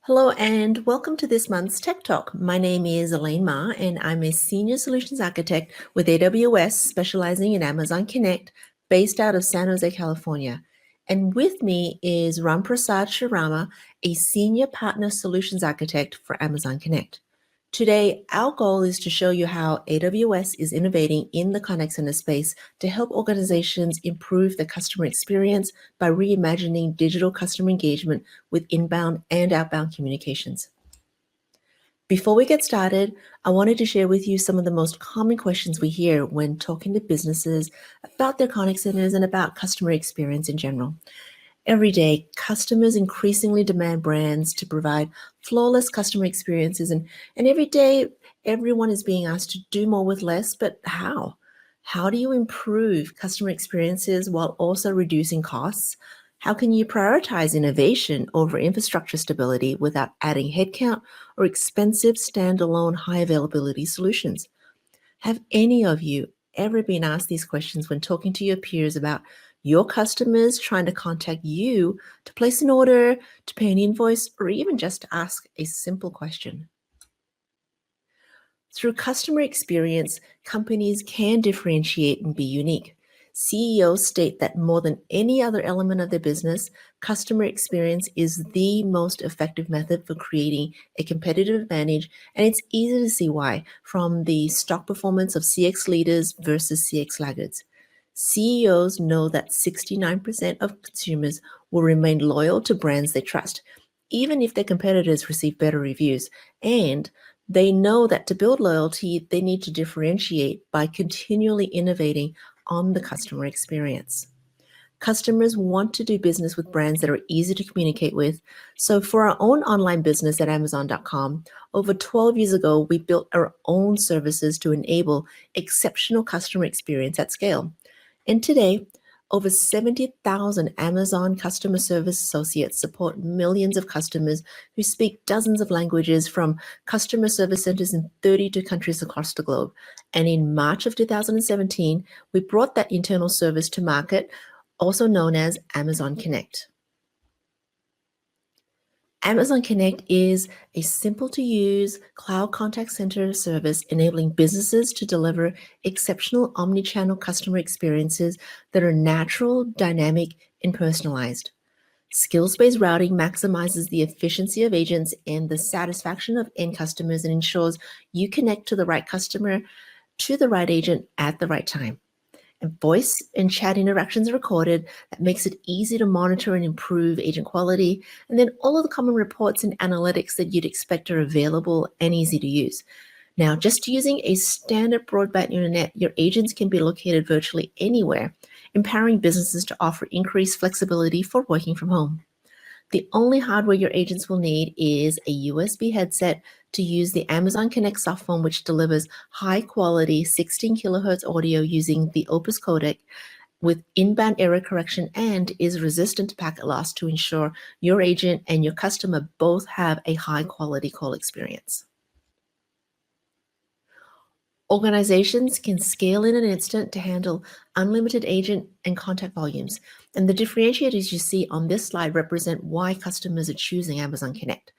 Hello and welcome to this month's Tech Talk. My name is Elaine Ma and I'm a Senior Solutions Architect with AWS specializing in Amazon Connect based out of San Jose, California. And with me is Ramprasad Sharama, a Senior Partner Solutions Architect for Amazon Connect. Today, our goal is to show you how AWS is innovating in the contact center space to help organizations improve the customer experience by reimagining digital customer engagement with inbound and outbound communications. Before we get started, I wanted to share with you some of the most common questions we hear when talking to businesses about their contact centers and about customer experience in general. Every day, customers increasingly demand brands to provide flawless customer experiences, and every day, everyone is being asked to do more with less, but how? How do you improve customer experiences while also reducing costs? How can you prioritize innovation over infrastructure stability without adding headcount or expensive standalone high availability solutions? Have any of you ever been asked these questions when talking to your peers about your customers trying to contact you to place an order, to pay an invoice, or even just to ask a simple question? Through customer experience, companies can differentiate and be unique. CEOs state that more than any other element of their business, customer experience is the most effective method for creating a competitive advantage, and it's easy to see why from the stock performance of CX leaders versus CX laggards. CEOs know that 69% of consumers will remain loyal to brands they trust, even if their competitors receive better reviews, and they know that to build loyalty, they need to differentiate by continually innovating on the customer experience. Customers want to do business with brands that are easy to communicate with. So for our own online business at Amazon.com, over 12 years ago, we built our own services to enable exceptional customer experience at scale. And today, over 70,000 Amazon customer service associates support millions of customers who speak dozens of languages from customer service centers in 32 countries across the globe. And in March of 2017, we brought that internal service to market, also known as Amazon Connect. Amazon Connect is a simple-to-use cloud contact center service enabling businesses to deliver exceptional omnichannel customer experiences that are natural, dynamic, and personalized. Skills-based routing maximizes the efficiency of agents and the satisfaction of end customers and ensures you connect to the right customer, to the right agent at the right time. And voice and chat interactions are recorded. That makes it easy to monitor and improve agent quality. And then all of the common reports and analytics that you'd expect are available and easy to use. Now, just using a standard broadband internet, your agents can be located virtually anywhere, empowering businesses to offer increased flexibility for working from home. The only hardware your agents will need is a USB headset to use the Amazon Connect softphone, which delivers high-quality 16 kilohertz audio using the Opus codec with inbound error correction and is resistant to packet loss to ensure your agent and your customer both have a high-quality call experience. Organizations can scale in an instant to handle unlimited agent and contact volumes. And the differentiators you see on this slide represent why customers are choosing Amazon Connect.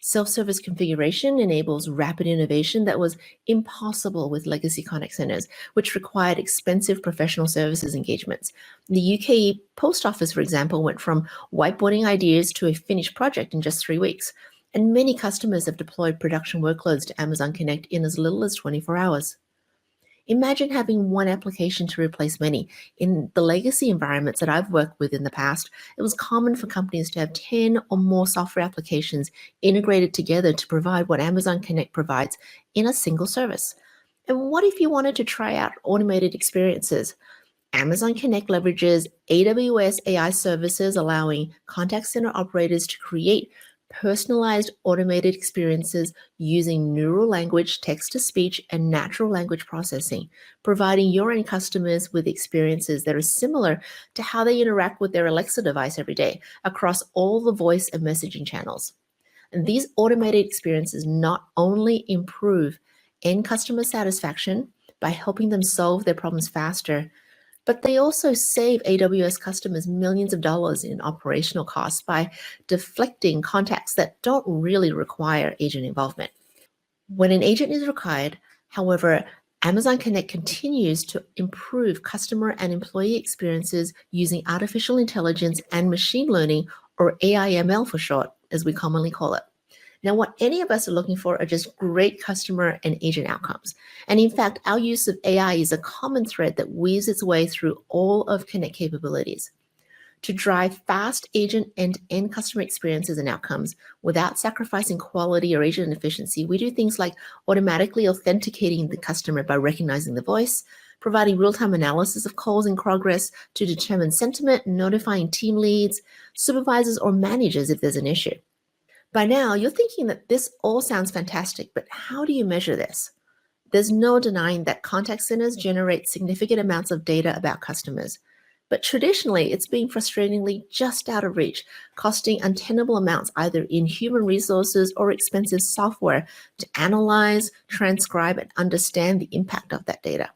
Self-service configuration enables rapid innovation that was impossible with legacy contact centers, which required expensive professional services engagements. The UK Post Office, for example, went from whiteboarding ideas to a finished project in just 3 weeks. And many customers have deployed production workloads to Amazon Connect in as little as 24 hours. Imagine having one application to replace many. In the legacy environments that I've worked with in the past, it was common for companies to have 10 or more software applications integrated together to provide what Amazon Connect provides in a single service. And what if you wanted to try out automated experiences? Amazon Connect leverages AWS AI services, allowing contact center operators to create personalized automated experiences using neural language, text-to-speech, and natural language processing, providing your end customers with experiences that are similar to how they interact with their Alexa device every day across all the voice and messaging channels. And these automated experiences not only improve end customer satisfaction by helping them solve their problems faster, But they also save AWS customers millions of dollars in operational costs by deflecting contacts that don't really require agent involvement. When an agent is required, however, Amazon Connect continues to improve customer and employee experiences using artificial intelligence and machine learning, or AIML for short, as we commonly call it. Now, what any of us are looking for are just great customer and agent outcomes. And in fact, our use of AI is a common thread that weaves its way through all of Connect capabilities. To drive fast agent and end customer experiences and outcomes without sacrificing quality or agent efficiency, we do things like automatically authenticating the customer by recognizing the voice, providing real-time analysis of calls in progress to determine sentiment, notifying team leads, supervisors, or managers if there's an issue. By now, you're thinking that this all sounds fantastic, but how do you measure this? There's no denying that contact centers generate significant amounts of data about customers. But traditionally, it's been frustratingly just out of reach, costing untenable amounts either in human resources or expensive software to analyze, transcribe, and understand the impact of that data.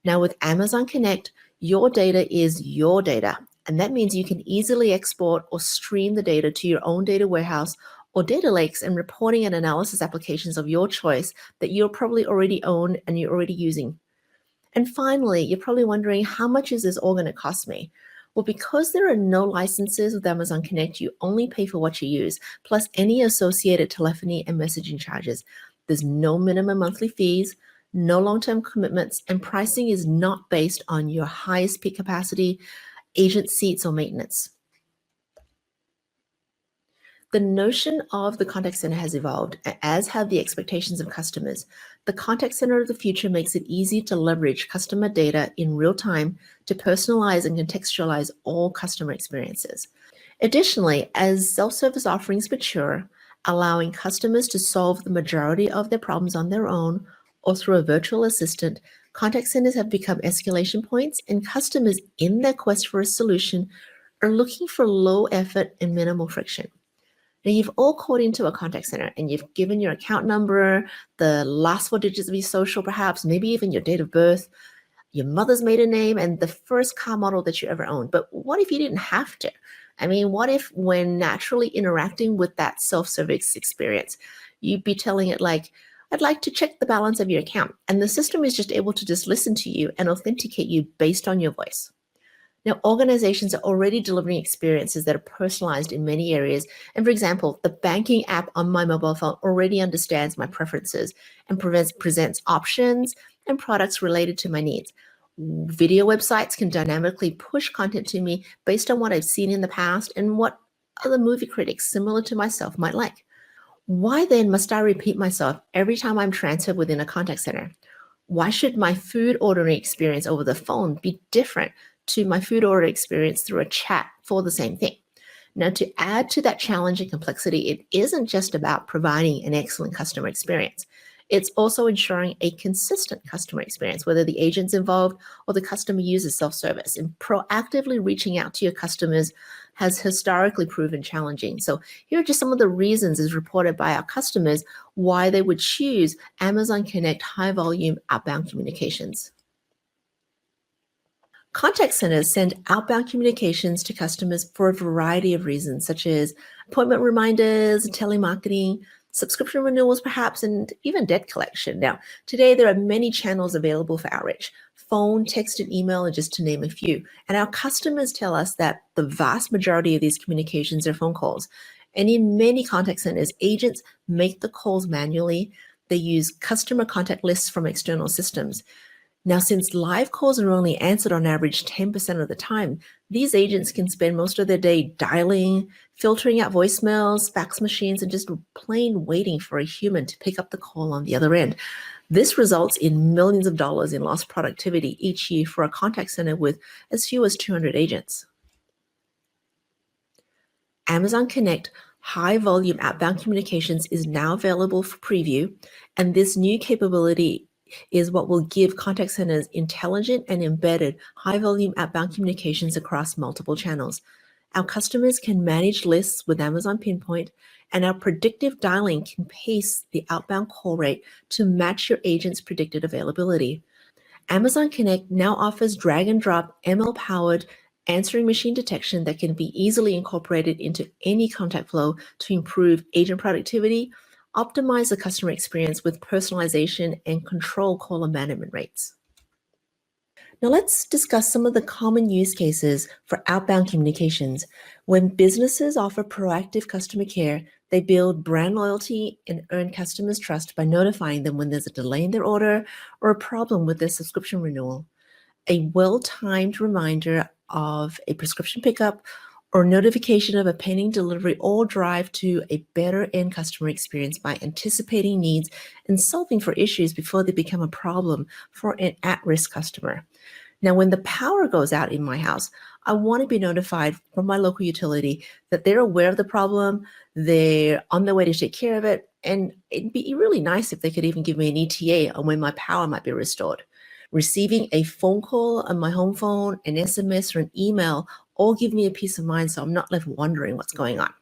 Now, with Amazon Connect, your data is your data, and that means you can easily export or stream the data to your own data warehouse or data lakes and reporting and analysis applications of your choice that you'll probably already own and you're already using. And finally, you're probably wondering, how much is this all going to cost me? Well, because there are no licenses with Amazon Connect, you only pay for what you use, plus any associated telephony and messaging charges. There's no minimum monthly fees, no long-term commitments, and pricing is not based on your highest peak capacity, agent seats, or maintenance. The notion of the contact center has evolved, as have the expectations of customers. The contact center of the future makes it easy to leverage customer data in real time to personalize and contextualize all customer experiences. Additionally, as self-service offerings mature, allowing customers to solve the majority of their problems on their own or through a virtual assistant, contact centers have become escalation points, and customers in their quest for a solution are looking for low effort and minimal friction. Now, you've all called into a contact center and you've given your account number, the last four digits of your social, perhaps, maybe even your date of birth, your mother's maiden name, and the first car model that you ever owned. But what if you didn't have to? I mean, what if when naturally interacting with that self-service experience, you'd be telling it like, I'd like to check the balance of your account. And the system is just able to just listen to you and authenticate you based on your voice. Now, organizations are already delivering experiences that are personalized in many areas. And for example, the banking app on my mobile phone already understands my preferences and presents options and products related to my needs. Video websites can dynamically push content to me based on what I've seen in the past and what other movie critics similar to myself might like. Why then must I repeat myself every time I'm transferred within a contact center? Why should my food ordering experience over the phone be different to my food order experience through a chat for the same thing? Now, to add to that challenge and complexity, it isn't just about providing an excellent customer experience. It's also ensuring a consistent customer experience, whether the agent's involved or the customer uses self-service. And proactively reaching out to your customers has historically proven challenging. So here are just some of the reasons, as reported by our customers, why they would choose Amazon Connect high-volume outbound communications. Contact centers send outbound communications to customers for a variety of reasons, such as appointment reminders, telemarketing, subscription renewals perhaps, and even debt collection. Now, today there are many channels available for outreach: phone, text, and email, and just to name a few. And our customers tell us that the vast majority of these communications are phone calls. And in many contact centers, agents make the calls manually. They use customer contact lists from external systems. Now, since live calls are only answered on average 10% of the time, these agents can spend most of their day dialing, filtering out voicemails, fax machines, and just plain waiting for a human to pick up the call on the other end. This results in millions of dollars in lost productivity each year for a contact center with as few as 200 agents. Amazon Connect high volume outbound communications is now available for preview, and this new capability is what will give contact centers intelligent and embedded high-volume outbound communications across multiple channels. Our customers can manage lists with Amazon Pinpoint, and our predictive dialing can pace the outbound call rate to match your agent's predicted availability. Amazon Connect now offers drag and drop ML-powered answering machine detection that can be easily incorporated into any contact flow to improve agent productivity, optimize the customer experience with personalization, and control call abandonment rates. Now let's discuss some of the common use cases for outbound communications. When businesses offer proactive customer care, they build brand loyalty and earn customers' trust by notifying them when there's a delay in their order or a problem with their subscription renewal. A well-timed reminder of a prescription pickup or notification of a pending delivery all drive to a better end customer experience by anticipating needs and solving for issues before they become a problem for an at-risk customer. Now, when the power goes out in my house, I want to be notified from my local utility that they're aware of the problem, they're on their way to take care of it, and it'd be really nice if they could even give me an ETA on when my power might be restored. Receiving a phone call on my home phone, an SMS, or an email all give me a peace of mind so I'm not left wondering what's going on.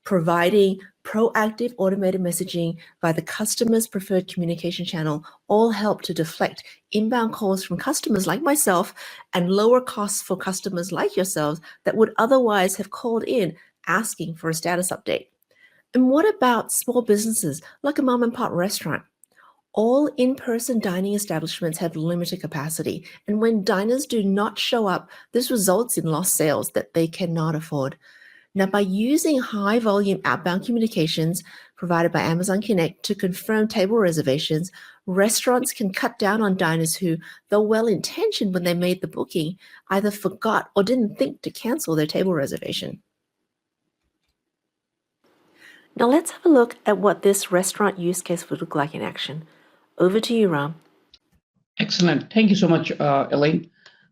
Providing proactive automated messaging via the customer's preferred communication channel all help to deflect inbound calls from customers like myself and lower costs for customers like yourselves that would otherwise have called in asking for a status update. And what about small businesses like a mom and pop restaurant? All in-person dining establishments have limited capacity, and when diners do not show up, this results in lost sales that they cannot afford. Now, by using high-volume outbound communications provided by Amazon Connect to confirm table reservations, restaurants can cut down on diners who, though well-intentioned when they made the booking, either forgot or didn't think to cancel their table reservation. Now let's have a look at what this restaurant use case would look like in action. Over to you, Ram. Excellent. Thank you so much, Elaine.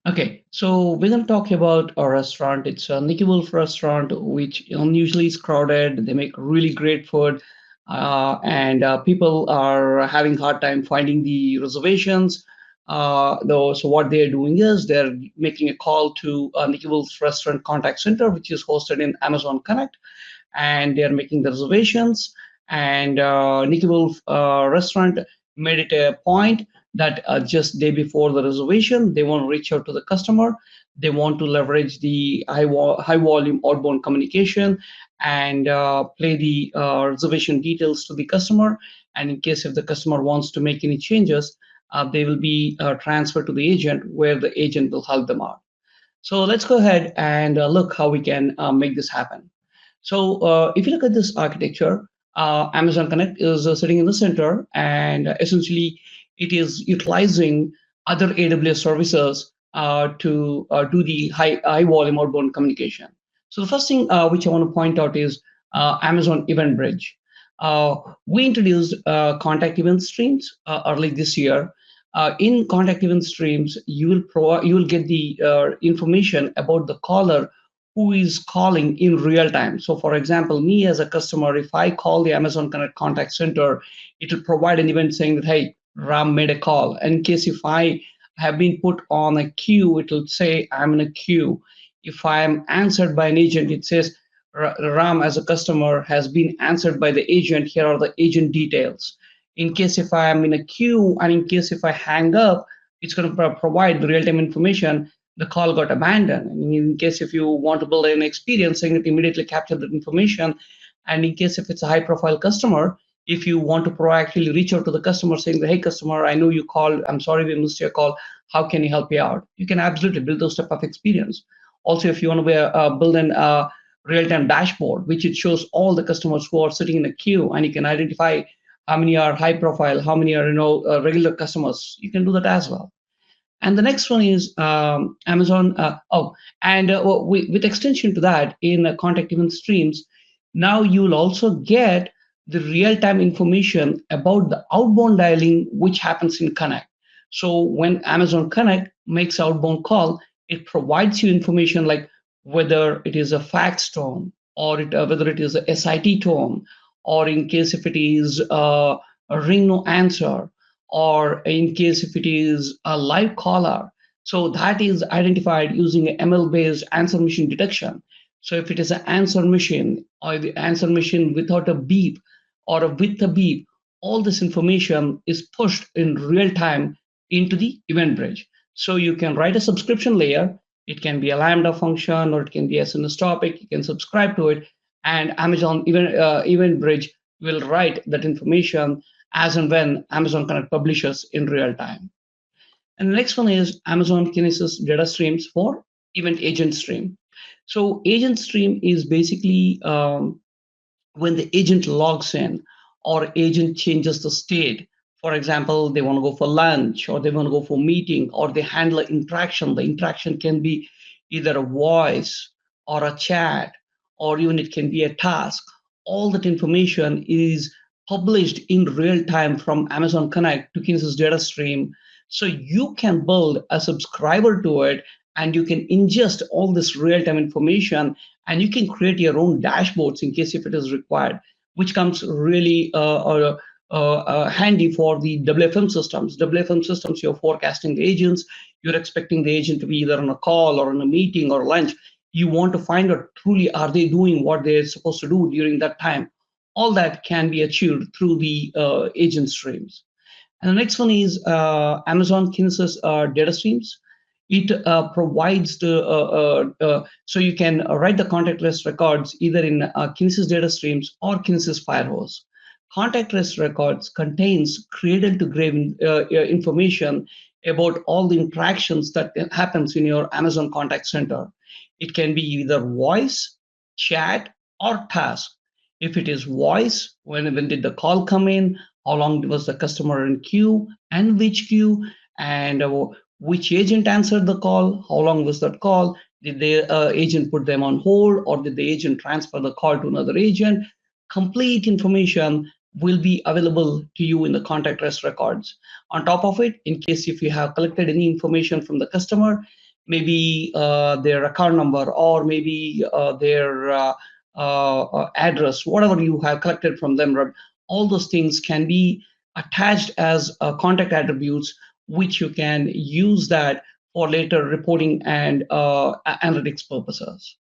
Okay, so we're going to talk about a restaurant. It's a Nicky Wolf restaurant, which unusually is crowded. They make really great food, and people are having hard time finding the reservations. Though, so what they're doing is they're making a call to Nicky Wolf's restaurant contact center, which is hosted in Amazon Connect, and they're making the reservations. And Nicky Wolf restaurant made it a point that just day before the reservation, they want to reach out to the customer. They want to leverage the high volume outbound communication and play the reservation details to the customer. And in case if the customer wants to make any changes, they will be transferred to the agent where the agent will help them out. So let's go ahead and look how we can make this happen. So if you look at this architecture, Amazon Connect is sitting in the center, and essentially it is utilizing other AWS services to do the high volume outbound communication. So the first thing which I want to point out is Amazon Event Bridge. We introduced contact event streams early this year. In contact event streams, you will get the information about the caller who is calling in real time. So for example, me as a customer, if I call the Amazon Connect contact center, it will provide an event saying that, hey, Ram made a call. And in case if I have been put on a queue, it will say I'm in a queue. If I am answered by an agent, it says Ram as a customer has been answered by the agent. Here are the agent details. In case if I am in a queue, and in case if I hang up, it's going to provide the real-time information. The call got abandoned. And in case if you want to build an experience, saying it immediately capture that information. And in case if it's a high-profile customer, if you want to proactively reach out to the customer saying that, hey, customer, I know you called. I'm sorry we missed your call. How can you help me out? You can absolutely build those type of experience. Also, if you want to build an real-time dashboard, which it shows all the customers who are sitting in a queue, and you can identify how many are high profile, how many are regular customers. You can do that as well. And the next one is Amazon. With extension to that in contact event streams, now you will also get the real-time information about the outbound dialing which happens in Connect. So when Amazon Connect makes outbound call, it provides you information like whether it is a fax tone or whether it is a SIT tone, or in case if it is a ring no answer, or in case if it is a live caller. So that is identified using an ML-based answer machine detection. So if it is an answer machine or the answer machine without a beep or with a beep, all this information is pushed in real time into the event bridge. So you can write a subscription layer. It can be a Lambda function or it can be a SNS topic. You can subscribe to it, and Amazon event bridge will write that information as and when Amazon Connect publishes in real time. And the next one is Amazon Kinesis data streams for event agent stream. So agent stream is basically when the agent logs in or agent changes the state. For example, they want to go for lunch or they want to go for meeting or they handle an interaction. The interaction can be either a voice or a chat or even it can be a task. All that information is published in real time from Amazon Connect to Kinesis data stream. So you can build a subscriber to it and you can ingest all this real-time information and you can create your own dashboards in case if it is required, which comes really handy for the WFM systems. WFM systems, you're forecasting the agents, you're expecting the agent to be either on a call or on a meeting or lunch. You want to find out truly are they doing what they're supposed to do during that time. All that can be achieved through the agent streams. And the next one is Amazon Kinesis data streams. It provides so you can write the contact list records either in Kinesis data streams or Kinesis firehose. Contact list records contains cradle to grave information about all the interactions that happens in your Amazon contact center. It can be either voice, chat, or task. If it is voice, when did the call come in? How long was the customer in queue and which queue? And which agent answered the call? How long was that call? Did the agent put them on hold or did the agent transfer the call to another agent? Complete information will be available to you in the contact list records. On top of it, in case if you have collected any information from the customer, maybe their account number or maybe their address, whatever you have collected from them, all those things can be attached as contact attributes, which you can use that for later reporting and analytics purposes.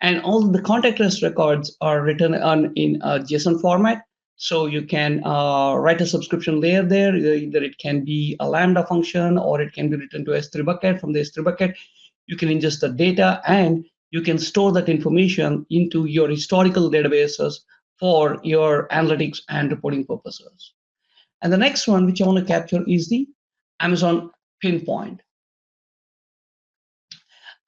And all the contact list records are written in a JSON format. So you can write a subscription layer there. Either it can be a Lambda function or it can be written to S3 bucket. From the S3 bucket, you can ingest the data and you can store that information into your historical databases for your analytics and reporting purposes. And the next one, which I want to capture, is the Amazon Pinpoint.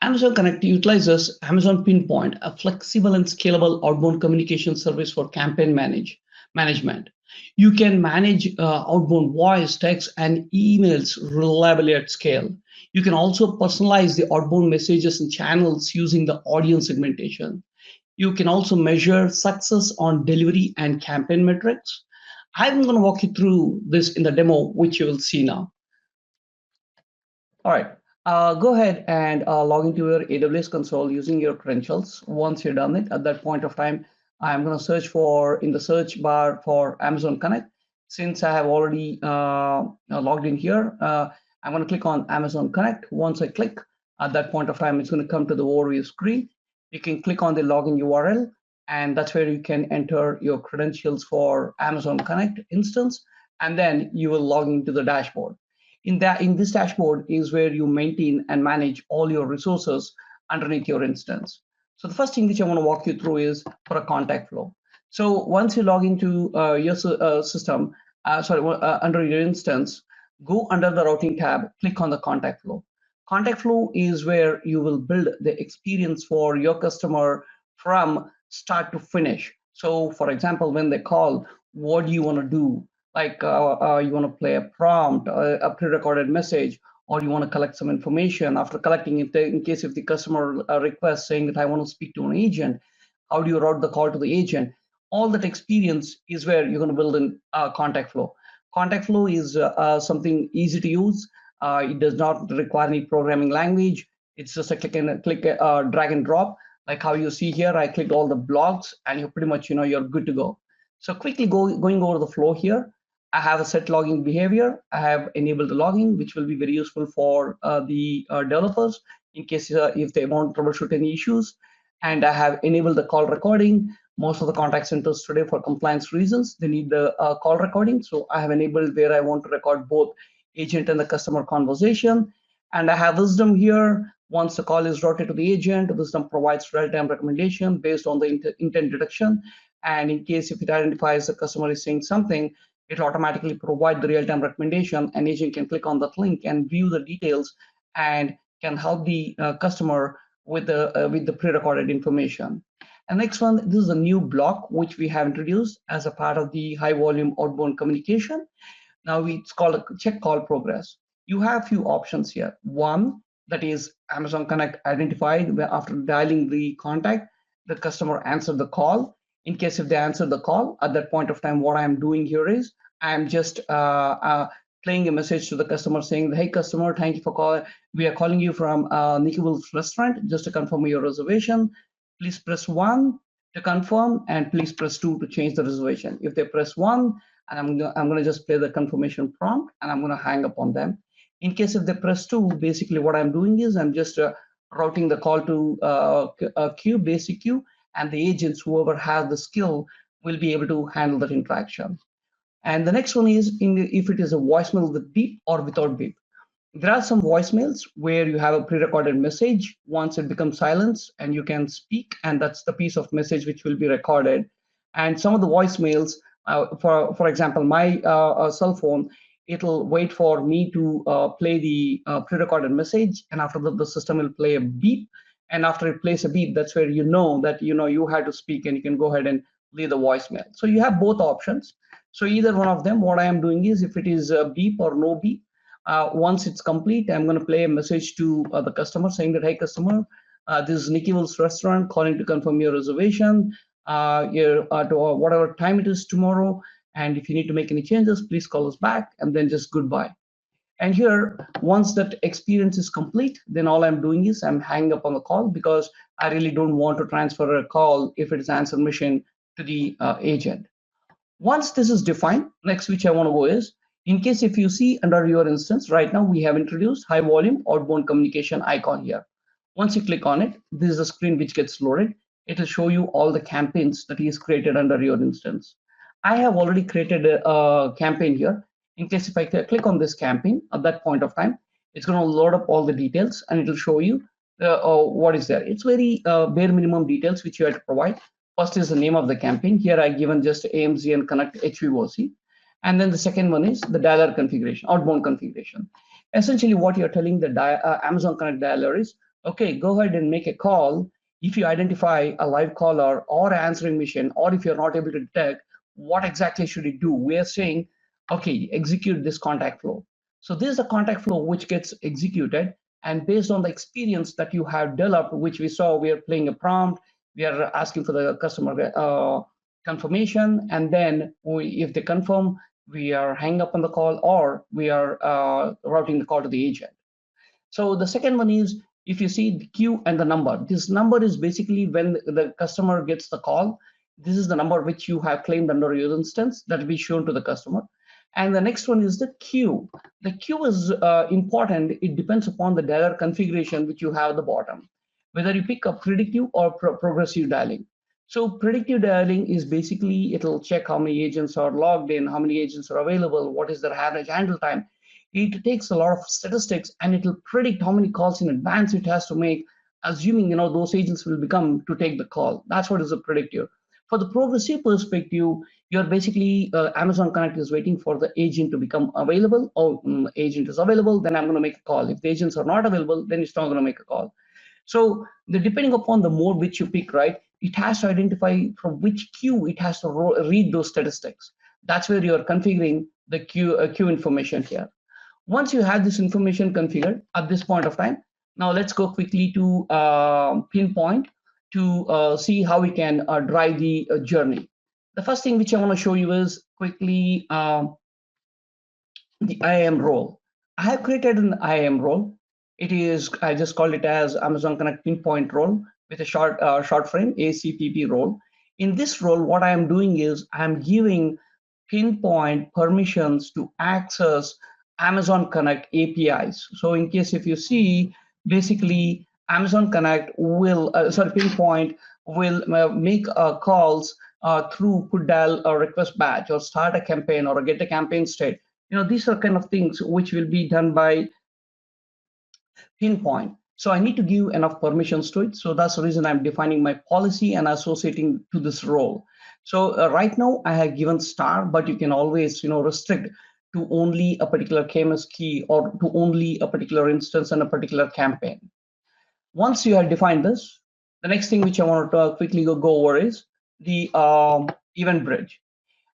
Amazon Connect utilizes Amazon Pinpoint, a flexible and scalable outbound communication service for campaign management. You can manage outbound voice, text, and emails reliably at scale. You can also personalize the outbound messages and channels using the audience segmentation. You can also measure success on delivery and campaign metrics. I'm going to walk you through this in the demo, which you will see now. All right, go ahead and log into your AWS console using your credentials. Once you're done it, at that point of time, I'm going to search for in the search bar for Amazon Connect. Since I have already logged in here, I'm going to click on Amazon Connect. Once I click, at that point of time, it's going to come to the overview screen. You can click on the login URL, and that's where you can enter your credentials for Amazon Connect instance, and then you will log into the dashboard. In this dashboard is where you maintain and manage all your resources underneath your instance. So the first thing which I want to walk you through is for a contact flow. So once you log into your system, under your instance, go under the routing tab, click on the contact flow. Contact flow is where you will build the experience for your customer from start to finish. So for example, when they call, what do you want to do? Like you want to play a prompt, a pre-recorded message, or you want to collect some information. After collecting, in case if the customer requests saying that I want to speak to an agent, how do you route the call to the agent? All that experience is where you're going to build in contact flow. Contact flow is something easy to use. It does not require any programming language. It's just a drag and drop. Like how you see here, I clicked all the blocks, and you're pretty much you're good to go. So quickly going over the flow here. I have a set logging behavior. I have enabled the logging, which will be very useful for the developers in case if they want to troubleshoot any issues. And I have enabled the call recording. Most of the contact centers today, for compliance reasons, they need the call recording. So I have enabled where I want to record both agent and the customer conversation. And I have wisdom here. Once the call is routed to the agent, wisdom provides real-time recommendation based on the intent detection. And in case if it identifies the customer is saying something, it will automatically provide the real-time recommendation. An agent can click on that link and view the details and can help the customer with the pre-recorded information. And next one, this is a new block which we have introduced as a part of the high volume outbound communication. Now it's called a check call progress. You have few options here. One, that is Amazon Connect identified where after dialing the contact, the customer answered the call. In case if they answer the call, at that point of time, what I'm doing here is I'm just playing a message to the customer saying, hey customer, thank you for calling. We are calling you from Nikki Wolf's restaurant just to confirm your reservation. Please press 1 to confirm and please press 2 to change the reservation. If they press 1, and I'm going to just play the confirmation prompt and I'm going to hang up on them. In case if they press 2, basically what I'm doing is I'm just routing the call to a queue, basic queue, and the agents, whoever has the skill, will be able to handle that interaction. And the next one is if it is a voicemail with beep or without beep. There are some voicemails where you have a pre-recorded message. Once it becomes silence and you can speak, and that's the piece of message which will be recorded. And some of the voicemails, for example, my cell phone, it'll wait for me to play the pre-recorded message, and after that, the system will play a beep. And after it plays a beep, that's where you know that you had to speak, and you can go ahead and leave the voicemail. So you have both options. So either one of them, what I am doing is if it is a beep or no beep, once it's complete, I'm going to play a message to the customer saying that, hey, customer, this is Nikki Wolf's restaurant calling to confirm your reservation to whatever time it is tomorrow. And if you need to make any changes, please call us back, and then just goodbye. And here, once that experience is complete, then all I'm doing is I'm hanging up on the call because I really don't want to transfer a call if it is answer machine to the agent. Once this is defined, next which I want to go is, in case if you see under your instance, right now we have introduced high volume outbound communication icon here. Once you click on it, this is the screen which gets loaded. It will show you all the campaigns that is created under your instance. I have already created a campaign here. In case if I click on this campaign at that point of time, it's going to load up all the details and it will show you what is there. It's very bare minimum details which you have to provide. First is the name of the campaign. Here I given just AMZ and Connect HVOC. And then the second one is the dialer configuration, outbound configuration. Essentially what you're telling the Amazon Connect dialer is, okay, go ahead and make a call. If you identify a live caller or answering machine, or if you're not able to detect, what exactly should it do? We're saying, okay, execute this contact flow. So this is the contact flow which gets executed. And based on the experience that you have developed, which we saw, we are playing a prompt, we are asking for the customer confirmation, and then if they confirm, we are hanging up on the call, or we are routing the call to the agent. So the second one is, if you see the queue and the number, this number is basically when the customer gets the call, this is the number which you have claimed under your instance that will be shown to the customer. And the next one is the queue. The queue is important. It depends upon the dialer configuration which you have at the bottom, whether you pick up predictive or progressive dialing. So predictive dialing is basically, it'll check how many agents are logged in, how many agents are available, what is their average handle time. It takes a lot of statistics and it'll predict how many calls in advance it has to make, assuming those agents will become to take the call. That's what is a predictive. For the progressive perspective, you're basically Amazon Connect is waiting for the agent to become available. Or agent is available, then I'm going to make a call. If the agents are not available, then it's not going to make a call. So depending upon the mode which you pick, right, it has to identify from which queue it has to read those statistics. That's where you're configuring the queue information here. Once you have this information configured at this point of time, now let's go quickly to pinpoint to see how we can drive the journey. The first thing which I want to show you is quickly the IAM role. I have created an IAM role. It is, I just called it as Amazon Connect Pinpoint role with a short frame, ACPP role. In this role, what I am doing is I'm giving Pinpoint permissions to access Amazon Connect APIs. So in case if you see, basically Amazon Connect will, Pinpoint will make calls through could dial a request batch or start a campaign or get a campaign state. These are kind of things which will be done by pinpoint. So I need to give enough permissions to it. So that's the reason I'm defining my policy and associating to this role. So right now I have given star, but you can always, restrict to only a particular KMS key or to only a particular instance and a particular campaign. Once you have defined this, the next thing which I want to quickly go over is the event bridge.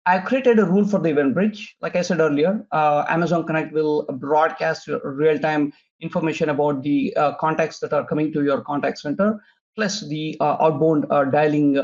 I've created a rule for the event bridge. Like I said earlier, Amazon Connect will broadcast real-time information about the contacts that are coming to your contact center, plus the outbound dialing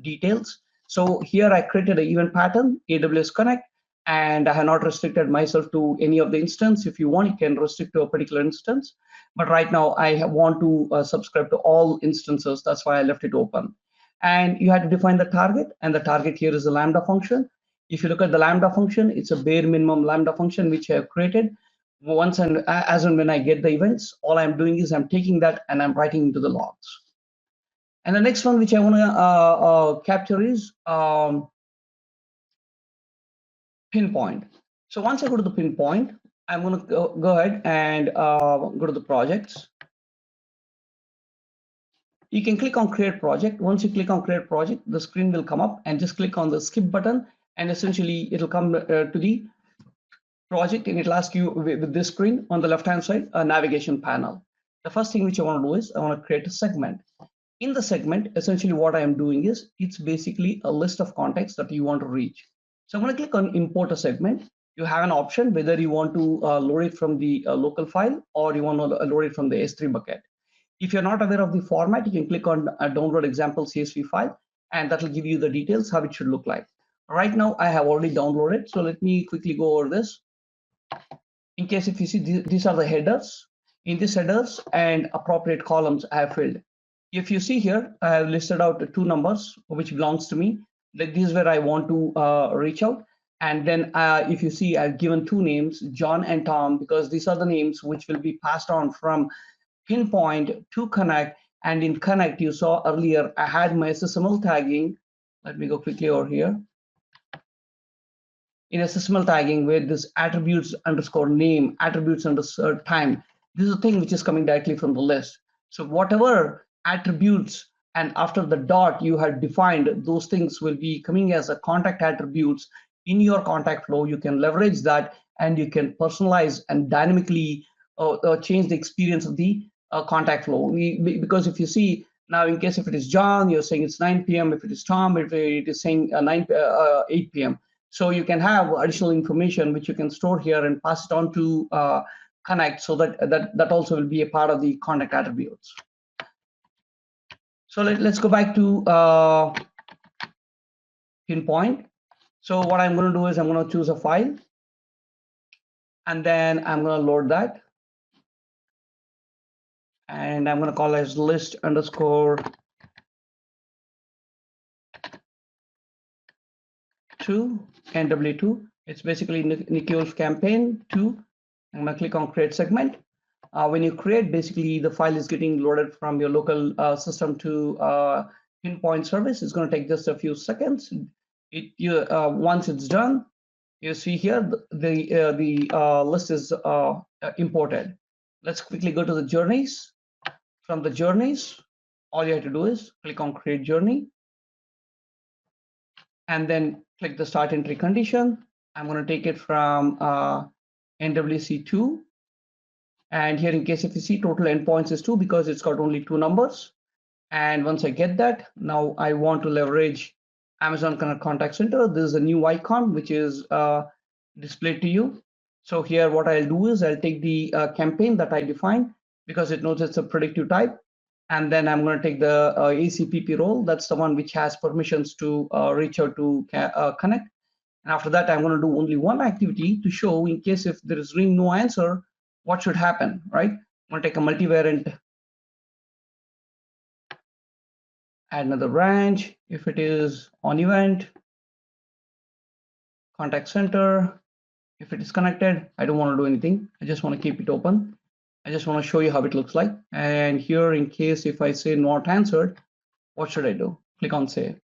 details. So here I created an event pattern, AWS Connect, and I have not restricted myself to any of the instance. If you want, you can restrict to a particular instance. But right now, I want to subscribe to all instances. That's why I left it open. And you had to define the target, and the target here is the Lambda function. If you look at the Lambda function, it's a bare minimum Lambda function which I have created. Once and as and when I get the events, all I'm doing is I'm taking that and I'm writing into the logs. And the next one which I want to capture is pinpoint. So once I go to the pinpoint, I'm going to go ahead and go to the projects. You can click on create project. Once you click on create project, the screen will come up, and just click on the skip button, and essentially it'll come to the project, and it'll ask you with this screen on the left hand side a navigation panel. The first thing which I want to do is I want to create a segment. In the segment, essentially what I am doing is it's basically a list of contacts that you want to reach. So I'm going to click on import a segment. You have an option whether you want to load it from the local file or you want to load it from the S3 bucket. If you're not aware of the format, you can click on download example CSV file, and that will give you the details how it should look like. Right now, I have already downloaded, so let me quickly go over this. In case if you see, these are the headers. In these headers and appropriate columns I have filled. If you see here, I have listed out 2 numbers which belongs to me. Like this is where I want to reach out. And then if you see, I've given 2 names, John and Tom, because these are the names which will be passed on from pinpoint to connect. And in connect, you saw earlier, I had my SSML tagging. Let me go quickly over here. In SSML tagging, where this attributes underscore name, attributes underscore time, this is a thing which is coming directly from the list. So whatever attributes and after the dot you had defined, those things will be coming as a contact attributes in your contact flow. You can leverage that, and you can personalize and dynamically change the experience of the contact flow. Because if you see now, in case if it is John, you're saying it's 9 p.m. If it is Tom, it is saying 8 p.m. So you can have additional information which you can store here and pass it on to Connect, so that also will be a part of the contact attributes. So let's go back to pinpoint. So what I'm going to do is I'm going to choose a file, and then I'm going to load that. And I'm going to call as list underscore 2 NW2. It's basically Nikhil's campaign 2. I'm going to click on create segment. When you create, basically the file is getting loaded from your local system to pinpoint service. It's going to take just a few seconds. Once it's done, you see here the list is imported. Let's quickly go to the journeys. From the journeys, all you have to do is click on create journey, and then click the start entry condition. I'm going to take it from NWC2. And here, in case if you see, total endpoints is 2 because it's got only 2 numbers. And once I get that, now I want to leverage Amazon Connect Contact Center. This is a new icon which is displayed to you. So here, what I'll do is I'll take the campaign that I defined because it knows it's a predictive type. And then I'm going to take the ACPP role. That's the one which has permissions to reach out to Connect. And after that, I'm going to do only one activity to show in case if there is ring no answer, what should happen, right? I'm going to take a multivariant, add another branch. If it is on event, contact center, if it is connected, I don't want to do anything. I just want to keep it open. I just want to show you how it looks like. And here, in case if I say not answered, what should I do? Click on save.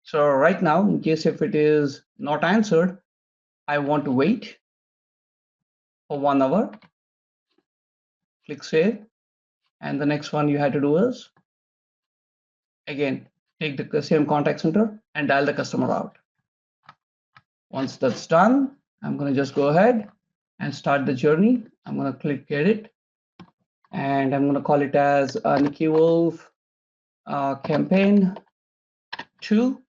So right now, in case if it is not answered, I want to wait. for 1 hour. Click save. And the next one you had to do is, again, take the same contact center and dial the customer out. Once that's done, I'm going to just go ahead and start the journey. I'm going to click edit, and I'm going to call it as Nikki Wolf campaign 2.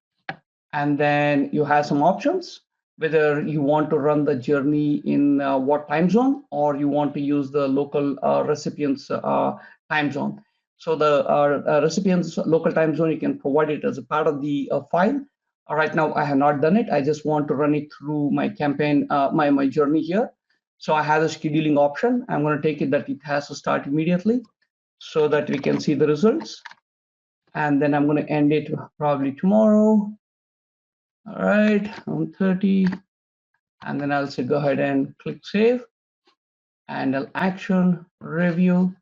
And then you have some options, whether you want to run the journey in what time zone, or you want to use the local recipient's time zone. So the recipient's local time zone, you can provide it as a part of the file. Right now, I have not done it. I just want to run it through my campaign, my journey here. So I have a scheduling option. I'm going to take it that it has to start immediately so that we can see the results. And then I'm going to end it probably tomorrow. All right, on 30, and then I'll say go ahead and click save, and I'll action, review,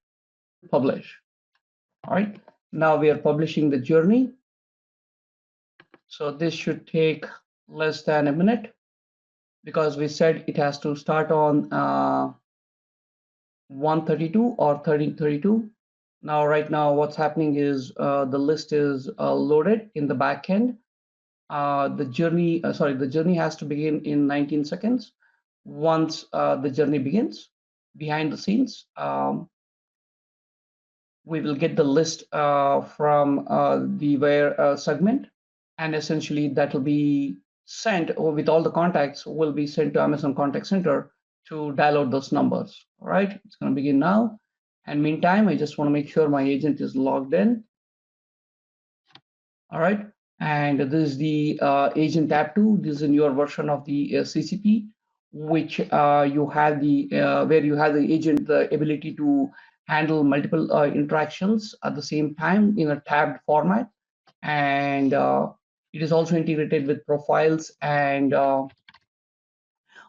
publish. All right, now we are publishing the journey. So this should take less than a minute because we said it has to start on 132 or 1332. Now, right now, what's happening is the list is loaded in the back end. The journey has to begin in 19 seconds. Once the journey begins, behind the scenes, we will get the list from the where segment, and essentially that will be sent, or with all the contacts will be sent to Amazon Contact Center to dial out those numbers. All right, it's going to begin now. And meantime, I just want to make sure my agent is logged in. All right, and this is the agent tab 2. This is a newer version of the CCP, which you have the where you have the agent the ability to handle multiple interactions at the same time in a tabbed format, and it is also integrated with profiles and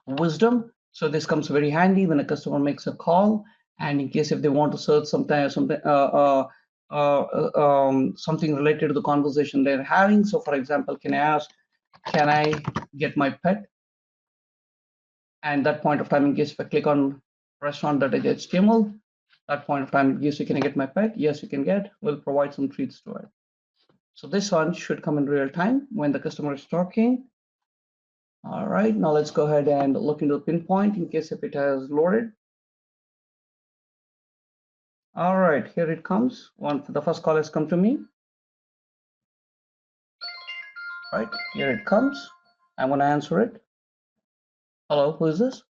wisdom. So this comes very handy when a customer makes a call, and in case if they want to search something related to the conversation they're having. So for example, can I ask, can I get my pet? And that point of time, in case if I click on restaurant.html, that point of time, yes, you can get my pet. Yes, you can get. We'll provide some treats to it. So this one should come in real time when the customer is talking. All right, now let's go ahead and look into the pinpoint in case if it has loaded. All right, here it comes. The first call has come to me. All right, here it comes. I'm going to answer it. Hello, who is this?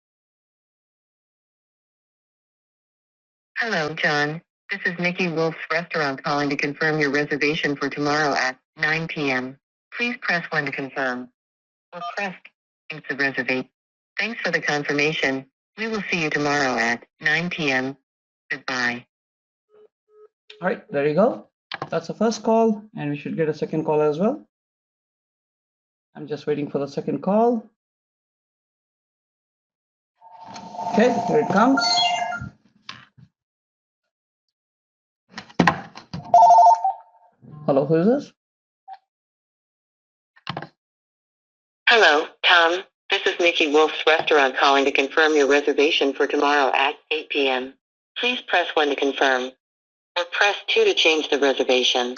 Hello, John. This is Nikki Wolf's restaurant calling to confirm your reservation for tomorrow at 9 p.m. Please press 1 to confirm, or press 2 to reserve. Thanks for the confirmation. We will see you tomorrow at 9 p.m. Goodbye. All right, there you go. That's the first call, and we should get a second call as well. I'm just waiting for the second call. Okay, here it comes. Hello, who is this? Hello, Tom. This is Nikki Wolf's restaurant calling to confirm your reservation for tomorrow at 8 p.m. Please press 1 to confirm, or press 2 to change the reservation.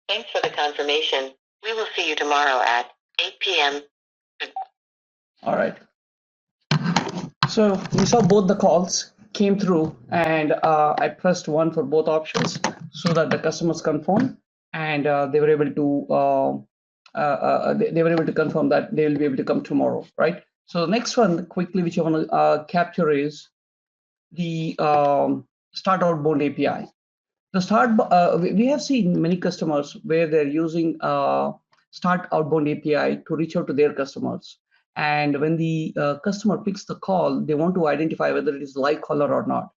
Thanks for the confirmation. We will see you tomorrow at 8 p.m. All right. So we saw both the calls came through, and I pressed 1 for both options so that the customers confirm, and they were able to they were able to confirm that they will be able to come tomorrow, right? So the next one, quickly, which I want to capture is the Start Outbound API. The we have seen many customers where they're using Start Outbound API to reach out to their customers. And when the customer picks the call, they want to identify whether it is live caller or not.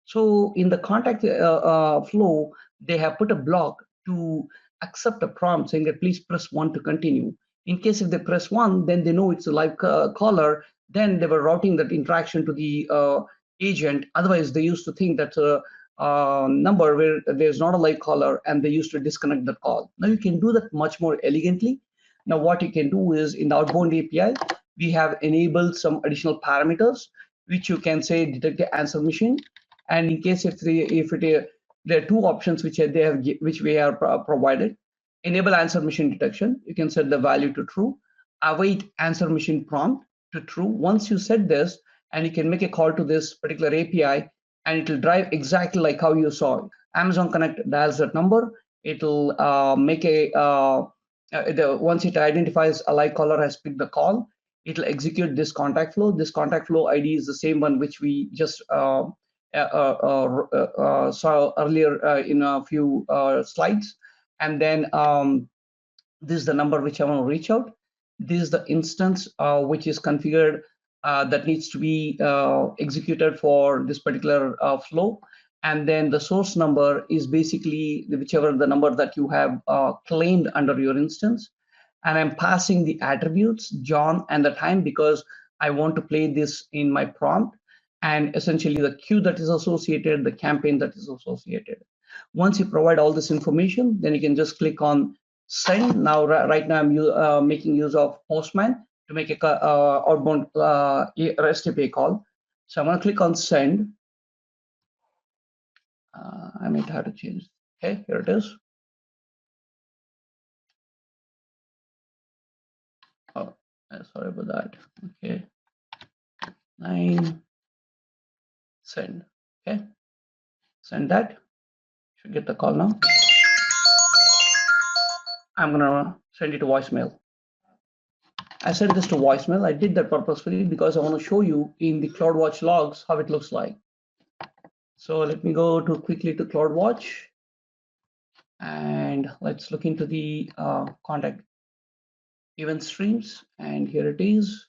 So in the contact flow, they have put a block to accept a prompt saying that please press 1 to continue. In case if they press 1, then they know it's a live caller. Then they were routing that interaction to the agent. Otherwise, they used to think that number where there's not a live caller, and they used to disconnect the call. Now you can do that much more elegantly. Now what you can do is in the Outbound API, we have enabled some additional parameters. which you can say detect the answer machine. And in case if there are two options which we are provided. Enable answer machine detection. You can set the value to true. Await answer machine prompt to true. Once you set this, and you can make a call to this particular API, and it will drive exactly like how you saw. Amazon Connect dials that number. It'll make once it identifies a live caller has picked the call, it'll execute this contact flow. This contact flow ID is the same one which we just saw earlier in a few slides. And then this is the number which I want to reach out. This is the instance which is configured that needs to be executed for this particular flow. And then the source number is basically whichever the number that you have claimed under your instance. And I'm passing the attributes, John, and the time, because I want to play this in my prompt, and essentially the queue that is associated, the campaign that is associated. Once you provide all this information, then you can just click on send. Now, right now I'm making use of Postman to make a outbound REST API call. So I'm going to click on send. I might have to change. Okay, here it is. Oh, sorry about that. Okay, 9 send. Okay, send that. Should get the call now. I'm gonna send it to voicemail. I sent this to voicemail. I did that purposefully because I want to show you in the CloudWatch logs how it looks like. So let me go quickly to CloudWatch, and let's look into the contact event streams. And here it is.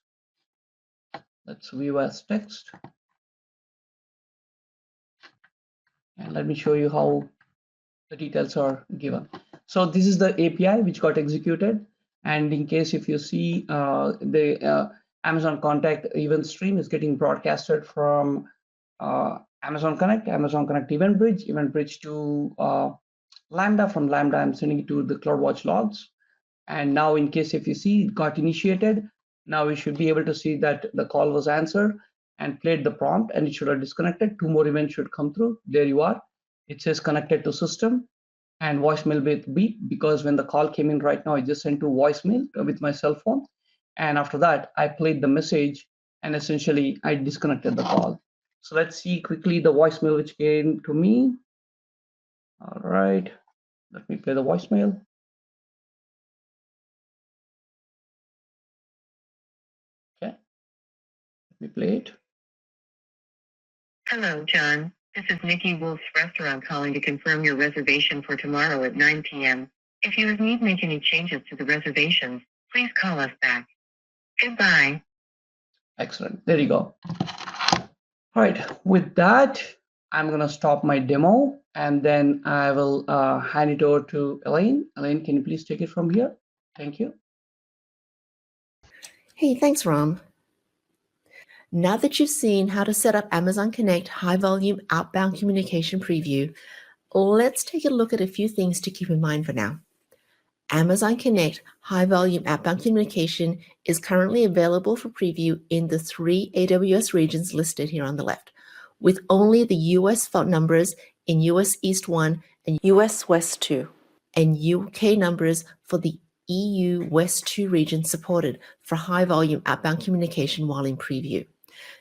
Let's view as text. And let me show you how the details are given. So this is the API which got executed. And in case if you see the Amazon Contact event stream is getting broadcasted from Amazon Connect Event Bridge to Lambda. From Lambda, I'm sending it to the CloudWatch logs. And now in case if you see it got initiated, now we should be able to see that the call was answered and played the prompt, and it should have disconnected. 2 more events should come through. There you are. It says connected to system and voicemail with beep, because when the call came in right now, I just sent to voicemail with my cell phone. And after that, I played the message and essentially I disconnected the call. So let's see quickly the voicemail which came to me. All right, let me play the voicemail. Okay, let me play it. Hello, John. This is Nikki Wolf's Restaurant calling to confirm your reservation for tomorrow at 9 p.m. If you need to make any changes to the reservations, please call us back. Goodbye. Excellent. There you go. All right. With that, I'm going to stop my demo, and then I will hand it over to Elaine. Elaine, can you please take it from here? Thank you. Hey, thanks, Ram. Now that you've seen how to set up Amazon Connect high-volume outbound communication preview, let's take a look at a few things to keep in mind for now. Amazon Connect high-volume outbound communication is currently available for preview in the 3 AWS regions listed here on the left, with only the US phone numbers in US East 1 and US West 2, and UK numbers for the EU West 2 region supported for high-volume outbound communication while in preview.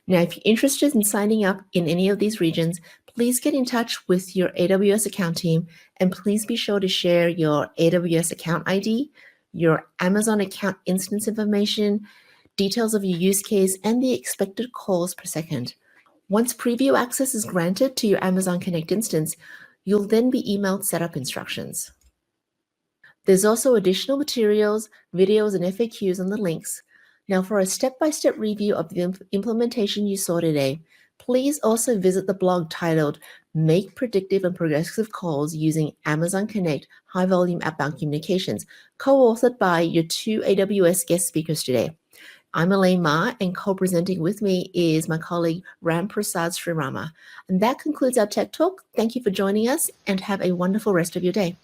Now, if you're interested in signing up in any of these regions, please get in touch with your AWS account team, and please be sure to share your AWS account ID, your Amazon account instance information, details of your use case, and the expected calls per second. Once preview access is granted to your Amazon Connect instance, you'll then be emailed setup instructions. There's also additional materials, videos, and FAQs on the links. Now, for a step-by-step review of the implementation you saw today, please also visit the blog titled Make Predictive and Progressive Calls Using Amazon Connect High-Volume Outbound Communications, co-authored by your 2 AWS guest speakers today. I'm Elaine Ma, and co-presenting with me is my colleague Ram Prasad Srirama. And that concludes our Tech Talk. Thank you for joining us, and have a wonderful rest of your day.